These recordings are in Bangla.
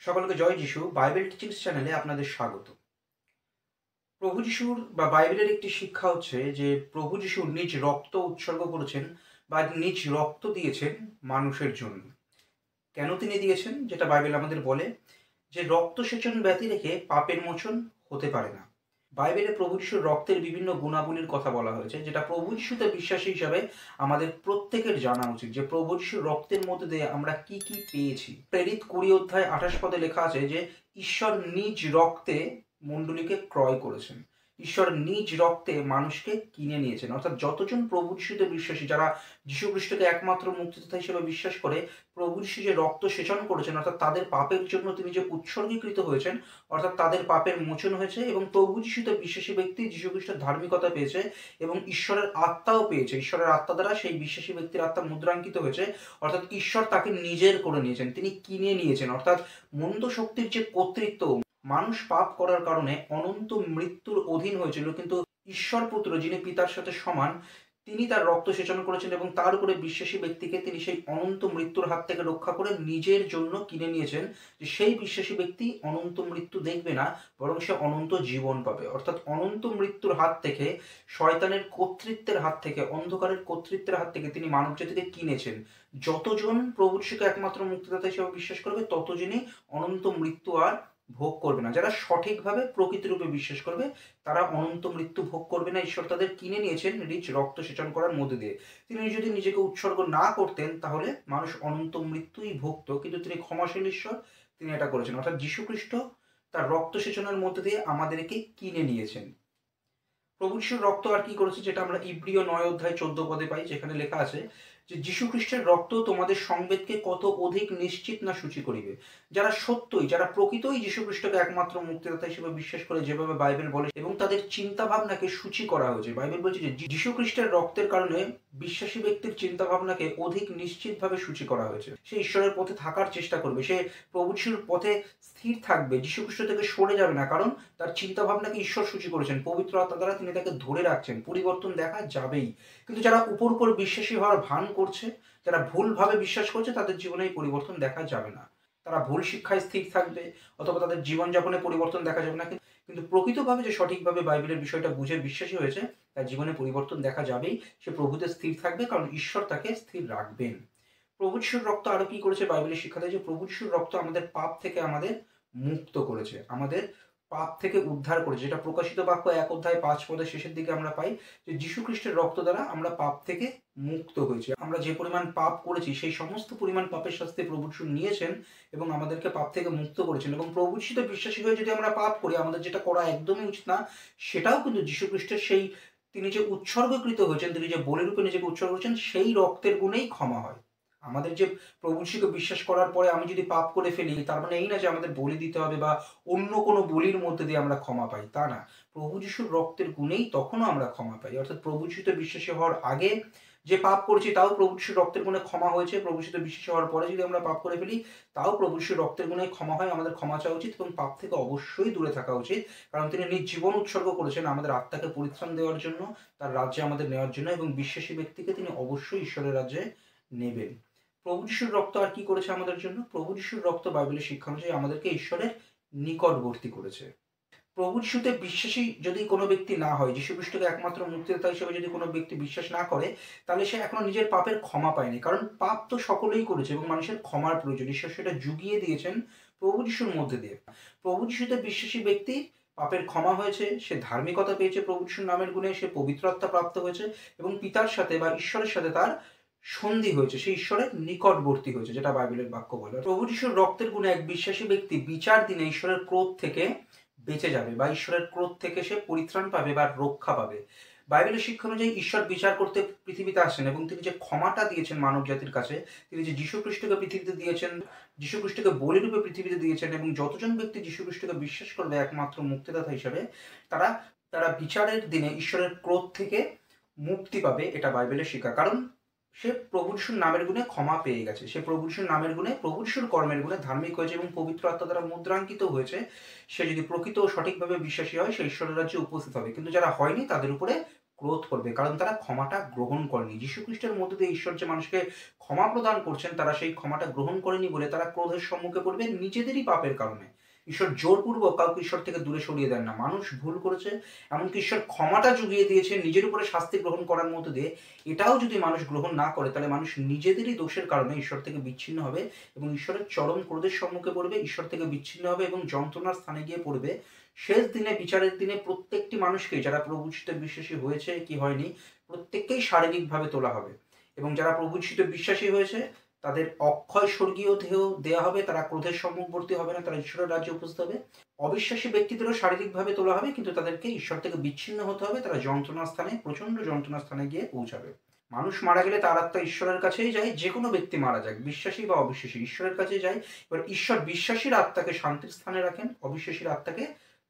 সকলকে জয় যিশু। বাইবেল টিচিংস চ্যানেলে আপনাদের স্বাগত। প্রভু যিশুর বা বাইবেলের একটি শিক্ষা হচ্ছে যে প্রভু যিশু নিজ রক্ত উৎসর্গ করেছেন বা নিজ রক্ত দিয়েছেন মানুষের জন্য। কেন তিনি দিয়েছেন? যেটা বাইবেল আমাদের বলে যে রক্ত সেচন ব্যতি রেখে পাপের মোচন হতে পারে না। বাইবেলে প্রভু যিশুর রক্তের বিভিন্ন গুণাবলীর কথা বলা হয়েছে, যেটা প্রভু যিশুতে বিশ্বাসী হিসাবে আমাদের প্রত্যেকের জানা উচিত যে প্রভু যিশুর রক্তের মধ্যে দিয়ে আমরা কি কি পেয়েছি। প্রেরিত 20 অধ্যায় 28 পদে লেখা আছে যে ঈশ্বর নিজ রক্তে মণ্ডলীকে ক্রয় করেছেন। ঈশ্বর নিজ রক্তে মানুষকে কিনে নিয়েছেন। অর্থাৎ যতজন প্রভু যিশুতে বিশ্বাসী, যারা যীশু খ্রিস্টকে একমাত্র মুক্তিদাতা হিসেবে বিশ্বাস করে, প্রভু যিশু যে রক্ত সেচন করেছেন, অর্থাৎ তাদের পাপের জন্য তিনি যে উৎসর্গীকৃত হয়েছেন, অর্থাৎ তাদের পাপের মোচন হয়েছে এবং প্রভু যিশুতে বিশ্বাসী ব্যক্তি যীশু খ্রিস্টের ধার্মিকতা পেয়েছে এবং ঈশ্বরের আত্মাও পেয়েছে। ঈশ্বরের আত্মা দ্বারা সেই বিশ্বাসী ব্যক্তির আত্মা মুদ্রাঙ্কিত হয়েছে, অর্থাৎ ঈশ্বর তাকে নিজের করে নিয়েছেন, তিনি কিনে নিয়েছেন। অর্থাৎ মন্দ শক্তির যে কর্তৃত্ব, মানুষ পাপ করার কারণে অনন্ত মৃত্যুর অধীন হয়েছিল, কিন্তু ঈশ্বর পুত্র যিনি পিতার সাথে সমান, তিনি তার রক্ত সেচন করেছেন এবং তার উপরে বিশ্বাসী ব্যক্তিকে তিনি সেই অনন্ত মৃত্যুর হাত থেকে রক্ষা করে নিজের জন্য কিনে নিয়েছেন, যে সেই বিশ্বাসী ব্যক্তি অনন্ত মৃত্যু দেখবে না, বরং সে অনন্ত জীবন পাবে। অর্থাৎ অনন্ত মৃত্যুর হাত থেকে, শয়তানের কর্তৃত্বের হাত থেকে, অন্ধকারের কর্তৃত্বের হাত থেকে তিনি মানব জাতিকে কিনেছেন। যতজন প্রভু যিশুকে একমাত্র মুক্তিদাতা হিসেবে বিশ্বাস করবে, ততজনই অনন্ত মৃত্যু আর ভোগ করবে না। যারা সঠিকভাবে প্রকৃতিরূপে বিশ্বাস করবে, তারা অনন্ত মৃত্যু ভোগ করবে না। ঈশ্বর তাদের কিনে নিয়েছেন নিজ রক্ত সেচন করার মধ্যে দিয়ে। তিনি যদি নিজেকে উৎসর্গ না করতেন, তাহলে মানুষ অনন্ত মৃত্যুই ভুগত, কিন্তু তিনি ক্ষমাশীল ঈশ্বর, তিনি এটা করেছেন। অর্থাৎ যীশু খ্রিস্ট তার রক্ত সেচনের মধ্যে দিয়ে আমাদেরকে কিনে নিয়েছেন। প্রভু যিশুর রক্ত আর কি করেছে, যেটা আমরা ইব্রিয় 9 অধ্যায় 14 পদে পাই, যেখানে লেখা আছে যে যীশু খ্রিস্টের রক্ত তোমাদের সংবেদকে কত অধিক নিশ্চিত না সূচি করিবে। যারা সত্যই, যারা প্রকৃতই যীশু খ্রিস্টকে একমাত্র মুক্তিদাতা হিসেবে বিশ্বাস করে, যেভাবে বাইবেল বলে, এবং তাদের চিন্তা ভাবনাকে সূচি করা হয়েছে। বাইবেল বলছে যে যীশু খ্রিস্টের রক্তের কারণে বিশ্বাসী ব্যক্তির চিন্তা ভাবনাকে অধিক নিশ্চিতভাবে সূচি করা হয়েছে। সে ঈশ্বরের পথে থাকার চেষ্টা করবে, সে প্রভু যিশুর পথে স্থির থাকবে, যীশু খ্রিস্ট থেকে সরে যাবে না, কারণ তার চিন্তা ভাবনাকে ঈশ্বর সূচি করেছেন। পবিত্র আত্মা দ্বারা তিনি তাকে ধরে রাখছেন। পরিবর্তন দেখা যাবেই। কিন্তু যারা উপর উপর বিশ্বাসী হওয়ার ভান করছে, যারা ভুলভাবে বিশ্বাস করছে, তাদের জীবনে এই পরিবর্তন দেখা যাবে না। তারা ভুল শিক্ষায় স্থির থাকবে, অথবা তাদের জীবনযাপনে পরিবর্তন দেখা যাবে না। কিন্তু প্রকৃতভাবে যে সঠিকভাবে বাইবেলের বিষয়টা বুঝে বিশ্বাসী হয়েছে, তার জীবনে পরিবর্তন দেখা যাবেই। সে প্রভুতে স্থির থাকবে, কারণ ঈশ্বর তাকে স্থির রাখবেন। প্রভু যিশুর রক্ত আরো কি করেছে? বাইবেলের শিক্ষা দেয় যে প্রভু যিশুর রক্ত আমাদের পাপ থেকে আমাদের মুক্ত করেছে, আমাদের পাপ থেকে উদ্ধার করেছে। যেটা প্রকাশিত বাক্য 1 অধ্যায় 5 পদের শেষের দিকে আমরা পাই যে যীশু খ্রিস্টের রক্ত দ্বারা আমরা পাপ থেকে মুক্ত হয়েছে। আমরা যে পরিমাণ পাপ করেছি, সেই সমস্ত পরিমাণ পাপের শাস্তি প্রভু যিশু নিয়েছেন এবং আমাদেরকে পাপ থেকে মুক্ত করেছেন। এবং প্রভু যিশুতে বিশ্বাসী হয়ে যদি আমরা পাপ করি, আমাদের যেটা করা একদমই উচিত না, সেটাও কিন্তু যীশু খ্রিস্টের সেই, তিনি যে উৎসর্গকৃত হয়েছেন, তিনি যে বলিরূপে নিজেকে উৎসর্গ করেছেন, সেই রক্তের গুণেই ক্ষমা হয়। আমাদের যে প্রভু যিশুকে বিশ্বাস করার পরে আমি যদি পাপ করে ফেলি, তার মানে এই না যে আমাদের বলি দিতে হবে বা অন্য কোনো বলির মধ্যে দিয়ে আমরা ক্ষমা পাই, তা না। প্রভু যিশুর রক্তের গুণেই তখনও আমরা ক্ষমা পাই। অর্থাৎ প্রভু যিশুতে বিশ্বাসী হওয়ার আগে যে পাপ করেছি, তাও প্রভু যিশুর রক্তের গুণে ক্ষমা হয়েছে। প্রভু যিশুতে বিশ্বাসী হওয়ার পরে যদি আমরা পাপ করে ফেলি, তাও প্রভু যিশুর রক্তের গুণে ক্ষমা হয়। আমাদের ক্ষমা চাওয়া উচিত এবং পাপ থেকে অবশ্যই দূরে থাকা উচিত, কারণ তিনি নিজ জীবন উৎসর্গ করেছেন আমাদের আত্মাকে পরিত্রাণ দেওয়ার জন্য, তার রাজ্যে আমাদের নেওয়ার জন্য, এবং বিশ্বাসী ব্যক্তিকে তিনি অবশ্যই ঈশ্বরের রাজ্যে নেবেন। প্রভু যিশুর রক্ত আর কি করেছে আমাদের জন্য? প্রভু যিশুর রক্ত বাইবেলের শিক্ষা অনুযায়ী আমাদেরকে ঈশ্বরের নিকটবর্তী করেছে। প্রভু যিশুতে বিশ্বাসী যদি কোনো ব্যক্তি না হয়, যীশু খ্রিস্টকে একমাত্র মুক্তিদাতা হিসেবে যদি কোনো ব্যক্তি বিশ্বাস না করে, তাহলে সে এখনো নিজের পাপের ক্ষমা পায়নি। কারণ পাপ তো সকলেই করেছে এবং মানুষের ক্ষমার প্রয়োজন। ঈশ্বর সেটা জুগিয়ে দিয়েছেন প্রভু যিশুর মধ্যে দিয়ে। প্রভু যিশুতে বিশ্বাসী ব্যক্তি পাপের ক্ষমা হয়েছে, সে ধার্মিকতা পেয়েছে প্রভু যিশুর নামের গুণে, সে পবিত্র আত্মা প্রাপ্ত হয়েছে এবং পিতার সাথে বা ঈশ্বরের সাথে তার সন্ধি হয়েছে, সে ঈশ্বরের নিকটবর্তী হয়েছে, যেটা বাইবেলের বাক্য বলে। প্রভু যিশুর রক্তের গুণে এক বিশ্বাসী ব্যক্তি বিচার দিনে ঈশ্বরের ক্রোধ থেকে বেঁচে যাবে বা ঈশ্বরের ক্রোধ থেকে সে পরিত্রাণ পাবে বা রক্ষা পাবে। বাইবেলের শিক্ষা অনুযায়ী ঈশ্বর বিচার করতে পৃথিবীতে আসেন এবং তিনি যে ক্ষমাটা দিয়েছেন মানব জাতির কাছে, তিনি যে যীশু খ্রিস্টকে পৃথিবীতে দিয়েছেন, যীশু খ্রিস্টকে বলিরূপে পৃথিবীতে দিয়েছেন, এবং যতজন ব্যক্তি যীশু খ্রিস্টকে বিশ্বাস করবে একমাত্র মুক্তিদাতা হিসেবে, তারা তারা বিচারের দিনে ঈশ্বরের ক্রোধ থেকে মুক্তি পাবে। এটা বাইবেলের শিক্ষা। কারণ সে প্রভু যিশুর নামের গুণে ক্ষমা পেয়ে গেছে, সে প্রভু যিশুর নামের গুণে, প্রভু যিশুর কর্মের গুণে ধার্মিক হয়েছে এবং পবিত্র আত্মা দ্বারা মুদ্রাঙ্কিত হয়েছে। সে যদি প্রকৃত ও সঠিকভাবে বিশ্বাসী হয়, সে ঈশ্বরের রাজ্যে উপস্থিত হবে। কিন্তু যারা হয়নি, তাদের উপরে ক্রোধ করবে, কারণ তারা ক্ষমাটা গ্রহণ করেনি। যীশু খ্রিস্টের মধ্যে দিয়ে ঈশ্বর যে মানুষকে ক্ষমা প্রদান করছেন, তারা সেই ক্ষমাটা গ্রহণ করেনি বলে তারা ক্রোধের সম্মুখে পড়বে নিজেদেরই পাপের কারণে। ঈশ্বর জোরপূর্বক কাউকে ঈশ্বর থেকে দূরে সরিয়ে দেন না। মানুষ ভুল করেছে, এমনকি ঈশ্বর ক্ষমাটা জুগিয়ে দিয়েছে নিজের উপরে শাস্তি গ্রহণ করার মধ্যে দিয়ে। এটাও যদি মানুষ গ্রহণ না করে, তাহলে মানুষ নিজেদেরই দোষের কারণে ঈশ্বর থেকে বিচ্ছিন্ন হবে এবং ঈশ্বরের চরম ক্রোধের সম্মুখে পড়বে, ঈশ্বর থেকে বিচ্ছিন্ন হবে এবং যন্ত্রণার স্থানে গিয়ে পড়বে। শেষ দিনে, বিচারের দিনে প্রত্যেকটি মানুষকে, যারা প্রভু যিশুতে বিশ্বাসী হয়েছে কি হয়নি, প্রত্যেককেই শারীরিকভাবে তোলা হবে। এবং যারা প্রভু যিশুতে বিশ্বাসী হয়েছে, তাদের অক্ষয় স্বর্গীয় দেহ দেয়া হবে, তারা ক্রোধের সম্মুখবর্তী হবে না, তারা ঈশ্বরের রাজ্যে উপস্থিত হবে। অবিশ্বাসী ব্যক্তিদেরও শারীরিকভাবে তোলা হবে, কিন্তু তাদেরকে ঈশ্বর থেকে বিচ্ছিন্ন হতে হবে, তারা যন্ত্রণার স্থানে, প্রচণ্ড যন্ত্রণার স্থানে গিয়ে পৌঁছাবে। মানুষ মারা গেলে তার আত্মা ঈশ্বরের কাছেই যায়। যে কোনো ব্যক্তি মারা যাক, বিশ্বাসী বা অবিশ্বাসী, ঈশ্বরের কাছে যায়। এবার ঈশ্বর বিশ্বাসীর আত্মাকে শান্তির স্থানে রাখেন, অবিশ্বাসীর আত্মাকে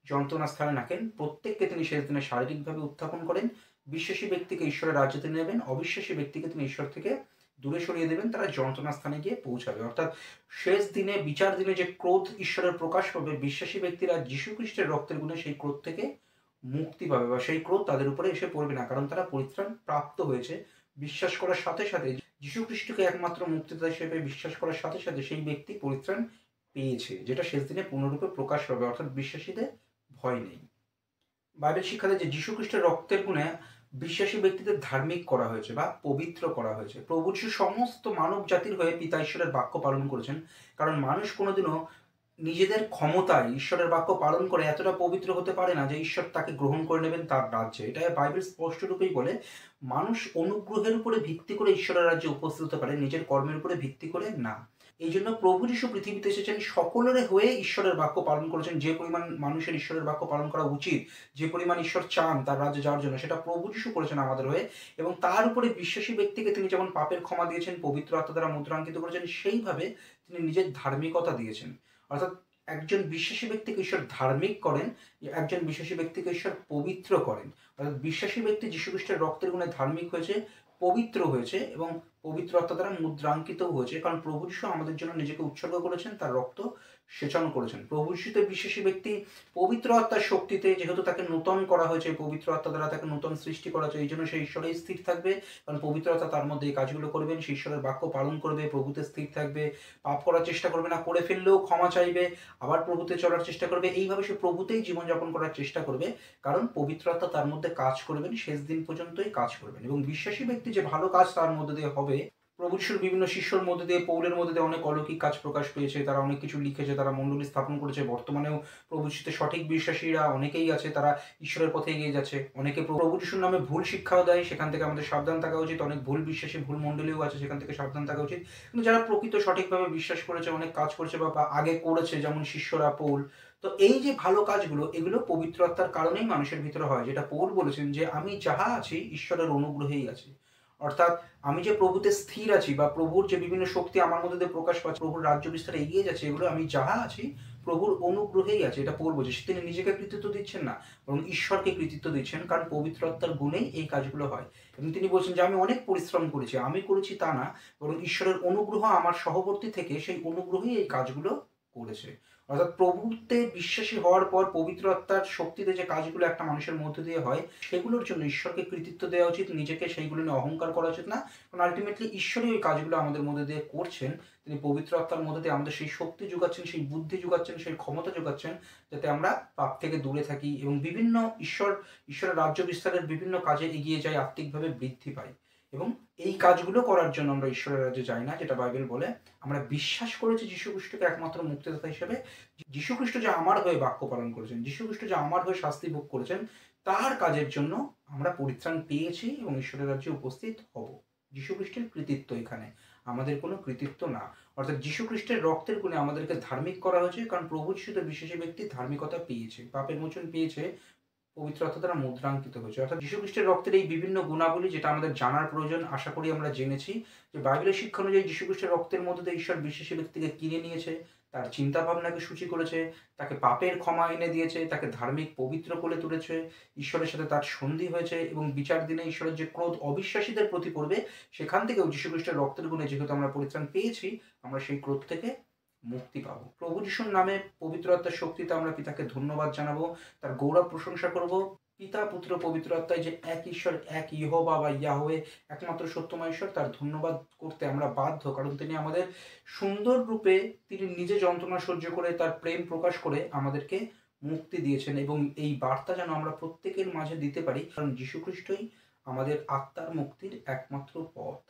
যন্ত্রণার স্থানে রাখেন। প্রত্যেককে তিনি শেষ দিনে শারীরিকভাবে উত্থাপন করেন। বিশ্বাসী ব্যক্তিকে ঈশ্বরের রাজ্যে নেবেন, অবিশ্বাসী ব্যক্তিকে তিনি ঈশ্বর থেকে দূরে সরিয়ে দেবেন, তারা যন্ত্রণার স্থানে গিয়ে পৌঁছাবে। অর্থাৎ শেষ দিনে, বিচার দিনে যে ক্রোধ ঈশ্বরের প্রকাশ পাবে, বিশ্বাসী ব্যক্তিরা যীশু খ্রিস্টের রক্তের গুণে সেই ক্রোধ থেকে মুক্তি পাবে, বা সেই ক্রোধ তাদের উপরে এসে পড়বে না, কারণ তারা পরিত্রাণ প্রাপ্ত হয়েছে। বিশ্বাস করার সাথে সাথে, যীশু খ্রিস্টকে একমাত্র মুক্তিদাতা হিসেবে বিশ্বাস করার সাথে সাথে সেই ব্যক্তি পরিত্রাণ পেয়েছে, যেটা শেষ দিনে পূর্ণরূপে প্রকাশ পাবে। অর্থাৎ বিশ্বাসীদের ভয় নেই। বাইবেল শিক্ষা দেয় যে যীশু খ্রিস্টের রক্তের গুণে বিশ্বাসী ব্যক্তিদের ধার্মিক করা হয়েছে বা পবিত্র করা হয়েছে। প্রভু যিশু সমস্ত মানব জাতির হয়ে পিতা ঈশ্বরের বাক্য পালন করেছেন, কারণ মানুষ কোনোদিনও নিজেদের ক্ষমতায় ঈশ্বরের বাক্য পালন করে এতটা পবিত্র হতে পারে না যে ঈশ্বর তাকে গ্রহণ করে নেবেন তার রাজ্যে। এটা বাইবেল স্পষ্ট রূপেই বলে, মানুষ অনুগ্রহের উপরে ভিত্তি করে ঈশ্বরের রাজ্যে উপস্থিত হতে পারে, নিজের কর্মের উপরে ভিত্তি করে না। এই জন্য প্রভু যিশু পৃথিবীতে এসেছেন সকলের হয়ে ঈশ্বরের বাক্য পালন করেছেন। যে পরিমাণ মানুষের ঈশ্বরের বাক্য পালন করা উচিত, যে পরিমাণ ঈশ্বর চান তার রাজ্যে যাওয়ার জন্য, সেটা প্রভু যিশু করেছেন আমাদের হয়ে। এবং তার উপরে বিশ্বাসী ব্যক্তিকে তিনি যেমন পাপের ক্ষমা দিয়েছেন, পবিত্র আত্মা দ্বারা মুদ্রাঙ্কিত করেছেন, সেইভাবে তিনি নিজের ধার্মিকতা দিয়েছেন। অর্থাৎ একজন বিশ্বাসী ব্যক্তিকে ঈশ্বর ধার্মিক করেন, একজন বিশ্বাসী ব্যক্তিকে ঈশ্বর পবিত্র করেন। অর্থাৎ বিশ্বাসী ব্যক্তি যীশু খ্রিস্টের রক্তের গুণে ধার্মিক হয়েছে, পবিত্র হয়েছে এবং পবিত্র আত্মা দ্বারা মুদ্রাঙ্কিতও হয়েছে, কারণ প্রভু যিশু আমাদের জন্য নিজেকে উৎসর্গ করেছেন, তার রক্ত সেচন করেছেন। প্রভু যিশুতে বিশ্বাসী ব্যক্তি পবিত্র আত্মার শক্তিতে, যেহেতু তাকে নূতন করা হয়েছে, পবিত্র আত্মা দ্বারা তাকে নূতন সৃষ্টি করা হয়েছে, এই জন্য সে ঈশ্বরেই স্থির থাকবে, কারণ পবিত্র আত্মা তার মধ্যে এই কাজগুলো করবেন। সে ঈশ্বরের বাক্য পালন করবে, প্রভুতে স্থির থাকবে, পাপ করার চেষ্টা করবে না, করে ফেললেও ক্ষমা চাইবে, আবার প্রভুতে চলার চেষ্টা করবে। এইভাবে সে প্রভুতেই জীবনযাপন করার চেষ্টা করবে, কারণ পবিত্র আত্মা তার মধ্যে কাজ করবেন, শেষ দিন পর্যন্তই কাজ করবেন। এবং বিশ্বাসী ব্যক্তি যে ভালো কাজ তার মধ্যে দিয়ে হবে, প্রভু যিশুর বিভিন্ন শিষ্যর মধ্যে দিয়ে, পৌলের মধ্যে দিয়ে অনেক অলৌকিক কাজ প্রকাশ পেয়েছে, তারা অনেক কিছু লিখেছে, তারা মণ্ডলী স্থাপন করেছে। বর্তমানেও প্রভু যিশুতে সঠিক বিশ্বাসীরা অনেকেই আছে, তারা ঈশ্বরের পথে এগিয়ে যাচ্ছে। অনেকে প্রভু যিশুর নামে ভুল শিক্ষাও দেয়, সেখান থেকে আমাদের সাবধান থাকা উচিত। অনেক ভুল বিশ্বাসী, ভুল মণ্ডলীও আছে, সেখান থেকে সাবধান থাকা উচিত। কিন্তু যারা প্রকৃত সঠিকভাবে বিশ্বাস করেছে, অনেক কাজ করেছে বা আগে করেছে, যেমন শিষ্যরা, পৌল, তো এই যে ভালো কাজগুলো, এগুলো পবিত্র আত্মার কারণেই মানুষের ভিতরে হয়। যেটা পৌল বলেছেন যে আমি যাহা আছি ঈশ্বরের অনুগ্রহেই আছি। অর্থাৎ আমি যে প্রভুতে স্থির আছি বা প্রভুর যে বিভিন্ন শক্তি আমার মধ্যে দিয়ে প্রকাশ পাচ্ছে, প্রভুর রাজ্য বিস্তারে এগিয়ে যাচ্ছে, এগুলো আমি যাহা আছি প্রভুর অনুগ্রহেই আছে। এটা পৌল বলছে। তিনি নিজেকে কৃতিত্ব দিচ্ছেন না, বরং ঈশ্বরকে কৃতিত্ব দিচ্ছেন, কারণ পবিত্র আত্মার গুণেই এই কাজগুলো হয়। এবং তিনি বলছেন যে আমি অনেক পরিশ্রম করেছি, আমি করেছি তা না, বরং ঈশ্বরের অনুগ্রহ আমার সহবর্তী থেকে সেই অনুগ্রহেই এই কাজগুলো করেছে। অর্থাৎ প্রভুতে বিশ্বাসী হওয়ার পর পবিত্র আত্মার শক্তিতে যে কাজগুলো একটা মানুষের মধ্যে দিয়ে হয়, সেগুলোর জন্য ঈশ্বরকে কৃতিত্ব দেওয়া উচিত, নিজেকে সেইগুলো নিয়ে অহংকার করা উচিত না। কারণ আলটিমেটলি ঈশ্বরই ওই কাজগুলো আমাদের মধ্যে দিয়ে করছেন। তিনি পবিত্র আত্মার মধ্যে দিয়ে আমাদের সেই শক্তি যোগাচ্ছেন, সেই বুদ্ধি যোগাচ্ছেন, সেই ক্ষমতা যোগাচ্ছেন, যাতে আমরা পাপ থেকে দূরে থাকি এবং বিভিন্ন ঈশ্বরের রাজ্য বিস্তারের বিভিন্ন কাজে এগিয়ে যাই, আত্মিকভাবে বৃদ্ধি পাই। এবং এই কাজগুলো করার জন্য আমরা ঈশ্বরের রাজ্যে যাই না, যেটা বাইবেল বলে। আমরা বিশ্বাস করেছি যীশু খ্রিস্টকে একমাত্র মুক্তিদাতা হিসেবে। যীশু খ্রিস্ট যে আমার হয়ে বাক্য পালন করেছেন, যীশু খ্রিস্ট যে আমার হয়ে শাস্তি ভোগ করেছেন, তার কাজের জন্য আমরা পরিত্রাণ পেয়েছি এবং ঈশ্বরের রাজ্যে উপস্থিত হব। যীশু খ্রিস্টের কৃতিত্ব এখানে, আমাদের কোনো কৃতিত্ব না। অর্থাৎ যীশু খ্রিস্টের রক্তের গুণে আমাদেরকে ধার্মিক করা হয়েছে, কারণ প্রভু যিশুতে বিশ্বাসী ব্যক্তি ধার্মিকতা পেয়েছে, পাপের মোচন পেয়েছে, পবিত্র আত্মা দ্বারা মুদ্রাঙ্কিত হয়েছে। অর্থাৎ যীশু খ্রিস্টের রক্তের এই বিভিন্ন গুণাবলী, যেটা আমাদের জানার প্রয়োজন, আশা করি আমরা জেনেছি যে বাইবেলের শিক্ষা অনুযায়ী যীশু খ্রিস্টের রক্তের মধ্যে দিয়ে ঈশ্বর বিশ্বাসী ব্যক্তিকে কিনে নিয়েছে, তার চিন্তা ভাবনাকে সূচি করেছে, তাকে পাপের ক্ষমা এনে দিয়েছে, তাকে ধার্মিক পবিত্র করে তুলেছে, ঈশ্বরের সাথে তার সন্ধি হয়েছে। এবং বিচার দিনে ঈশ্বরের যে ক্রোধ অবিশ্বাসীদের প্রতি পড়বে, সেখান থেকেও যীশু খ্রিস্টের রক্তের গুণে যেহেতু আমরা পরিত্রাণ পেয়েছি, আমরা সেই ক্রোধ থেকে মুক্তি পাবো। প্রভু যিশুর নামে পবিত্র আত্মার শক্তিতে আমরা পিতাকে ধন্যবাদ জানাবো, তার গৌরব প্রশংসা করব। পিতা পুত্র পবিত্র আত্মায় যে এক ঈশ্বর, এক ইহোবা বা ইয়াহওয়ে একমাত্র সত্যময় ঈশ্বর, তার ধন্যবাদ করতে আমরা বাধ্য। কারণ তিনি আমাদের সুন্দর রূপে, তিনি নিজে যন্ত্রণা সহ্য করে তার প্রেম প্রকাশ করে আমাদেরকে মুক্তি দিয়েছেন, এবং এই বার্তা যেন আমরা প্রত্যেকের মাঝে দিতে পারি, কারণ যীশু খ্রিস্টই আমাদের আত্মার মুক্তির একমাত্র পথ।